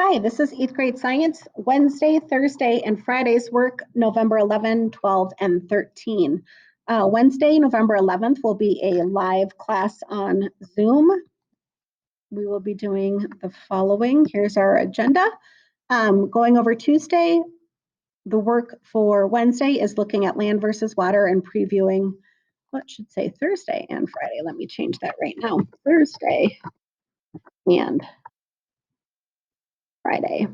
Hi, this is 8th grade science, Wednesday, Thursday, and Friday's work, November 11, 12, and 13. Wednesday, November 11th, will be a live class on Zoom. We will be doing the following. Here's our agenda. Going over Tuesday, the work for Wednesday is looking at land versus water and previewing, what should say Thursday and Friday. Let me change that right now. Thursday and Friday.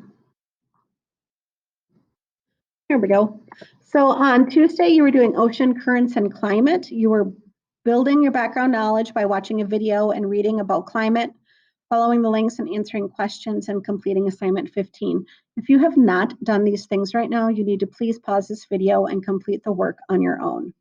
Here we go. So on Tuesday, you were doing ocean currents and climate. You were building your background knowledge by watching a video and reading about climate, following the links and answering questions and completing assignment 15. If you have not done these things right now, you need to please pause this video and complete the work on your own.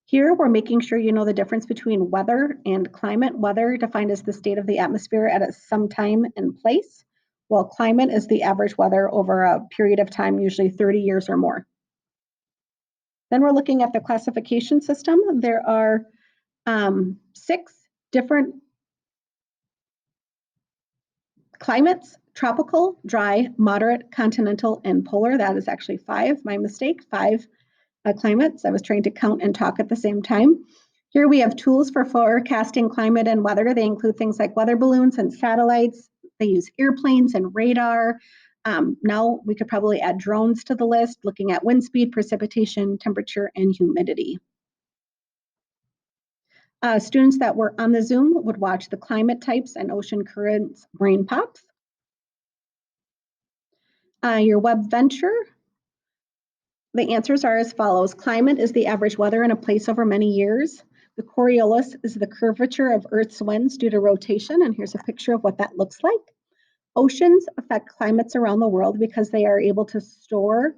Here, we're making sure you know the difference between weather and climate. Weather defined as the state of the atmosphere at some time and place, while climate is the average weather over a period of time, usually 30 years or more. Then we're looking at the classification system. There are 6 different climates: tropical, dry, moderate, continental, and polar. That is actually 5, my mistake, 5 climates. I was trying to count and talk at the same time. Here we have tools for forecasting climate and weather. They include things like weather balloons and satellites. They use airplanes and radar. Now we could probably add drones to the list, looking at wind speed, precipitation, temperature, and humidity. Students that were on the Zoom would watch the climate types and ocean currents brain pops. Your web venture, the answers are as follows. Climate is the average weather in a place over many years. The Coriolis is the curvature of Earth's winds due to rotation, and here's a picture of what that looks like. Oceans affect climates around the world because they are able to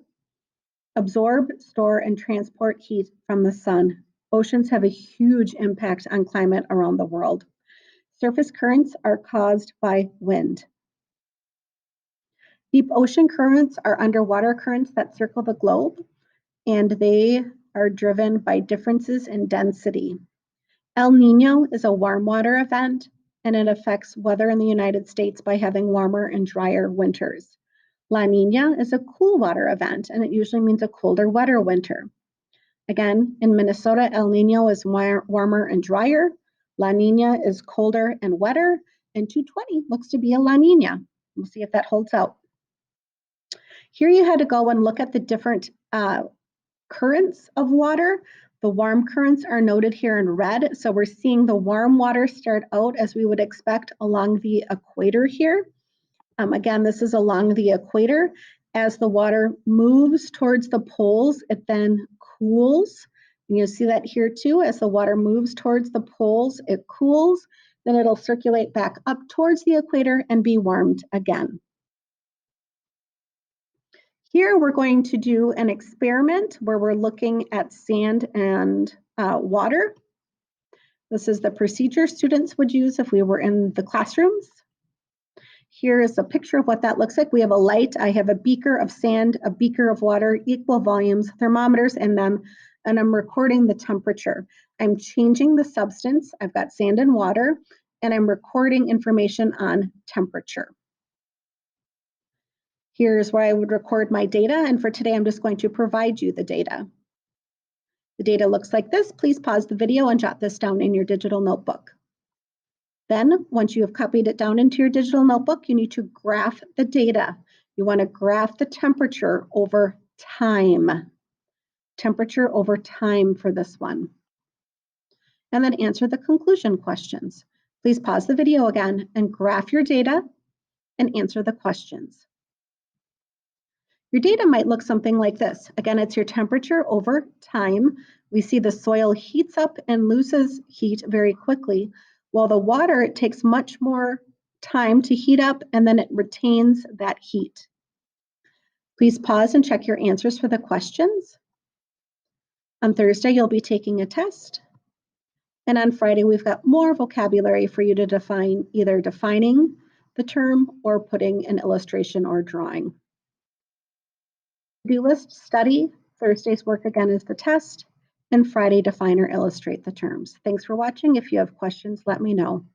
absorb, store, and transport heat from the sun. Oceans have a huge impact on climate around the world. Surface currents are caused by wind. Deep ocean currents are underwater currents that circle the globe, and they are driven by differences in density. El Nino is a warm water event, and it affects weather in the United States by having warmer and drier winters. La Nina is a cool water event, and it usually means a colder, wetter winter. Again, in Minnesota, El Nino is warmer and drier. La Nina is colder and wetter, and 220 looks to be a La Nina. We'll see if that holds out. Here you had to go and look at the different currents of water. The warm currents are noted here in red. So we're seeing the warm water start out as we would expect along the equator here. Again, this is along the equator. As the water moves towards the poles, it then cools. And you'll see that here too. As the water moves towards the poles, it cools. Then it'll circulate back up towards the equator and be warmed again. Here we're going to do an experiment where we're looking at sand and water. This is the procedure students would use if we were in the classrooms. Here is a picture of what that looks like. We have a light. I have a beaker of sand, a beaker of water, equal volumes, thermometers in them, and I'm recording the temperature. I'm changing the substance. I've got sand and water, and I'm recording information on temperature. Here's where I would record my data, and for today, I'm just going to provide you the data. The data looks like this. Please pause the video and jot this down in your digital notebook. Then, once you have copied it down into your digital notebook, you need to graph the data. You want to graph the temperature over time. Temperature over time for this one. And then answer the conclusion questions. Please pause the video again and graph your data and answer the questions. Your data might look something like this. Again, it's your temperature over time. We see the soil heats up and loses heat very quickly, while the water, it takes much more time to heat up and then it retains that heat. Please pause and check your answers for the questions. On Thursday, you'll be taking a test. And on Friday, we've got more vocabulary for you to define, either defining the term or putting an illustration or drawing. To-do list, study. Thursday's work again is the test, and Friday, define or illustrate the terms. Thanks for watching. If you have questions, let me know.